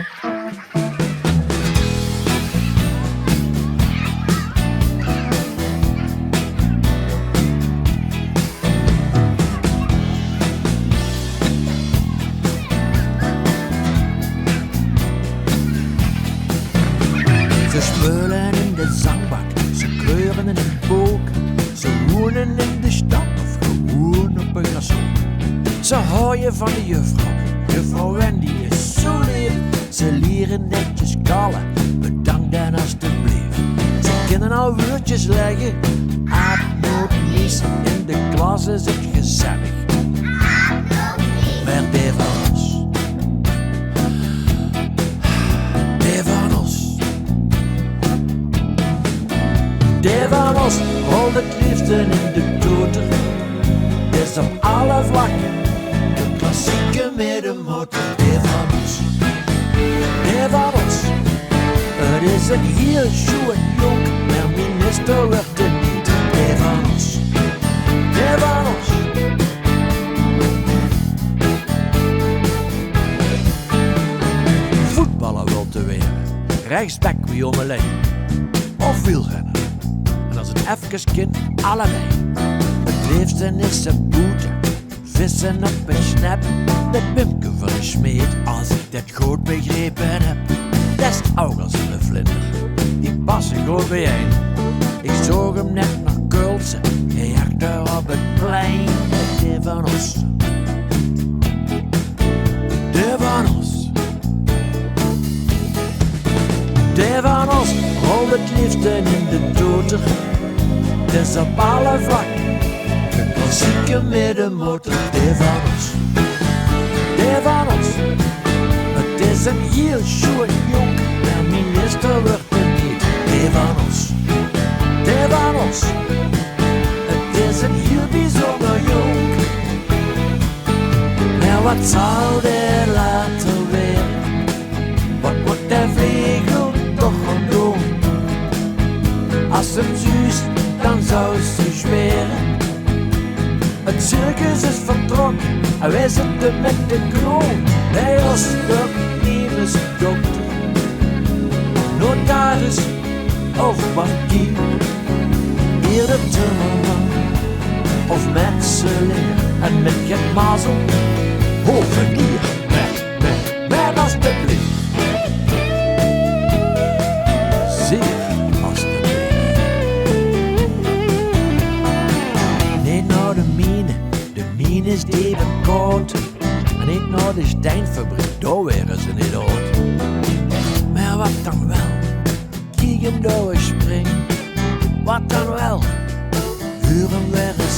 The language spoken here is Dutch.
Ze spelen in de zangbak, ze kleuren in een boog. Ze wonen in de stad of gewoon op een grashoek. Ze houden van de juffrouw, juffrouw Wendy is zo lief. Ze leren netjes kallen, bedankt en alstublieft. Ze kunnen al woordjes leggen, aap, noot, lies. In de klas is het gezellig, maar die van ons, die van ons. Die van ons rolt het liefste in de toeter. Is op alle vlakken de klassieke middenmotor. Die van ons, die van ons. Het is een heel schoon jonk, maar minister wordt het niet. Die van ons, die van ons. Voetballen wil te winnen, rechtsback wie om een lijn. Of wielrennen. En als het even kind, allebei. Het liefste is een boete, vissen op een snap. Met Pimke van een smeet, als ik dat goed begrepen heb. Dat is ook als een vlinder, die passen goed bijeen. Ik zoog hem net naar Kulse, hij jacht er op het plein. Die van ons, die van ons. Die van ons rolt het liefste in de toeter. Het is op alle vlakken de klassieke middenmotor. Die van ons, die van ons. Het is een heel schoon jonk, maar minister wordt het niet. Die van ons, die van ons. Het is een heel bijzonder jonk. Maar wat zal die later weer? Wat moet de vliegel toch gaan doen? Als hem zuist, dan zou ze zweren. Het circus is vertrokken en wij zitten met de kroon. Hij was de nieuwe dokter, notaris of bankier. Hier de timmerman of menseleer. En met geen mazel, hovenier. Met alstublieft. Zeer alstublieft. Niet naar de mine is diep en koud. En niet naar de steenfabriek, daar waren ze niet oud. Maar wat dan wel, kijk hem door springen. Wat dan wel, huren waren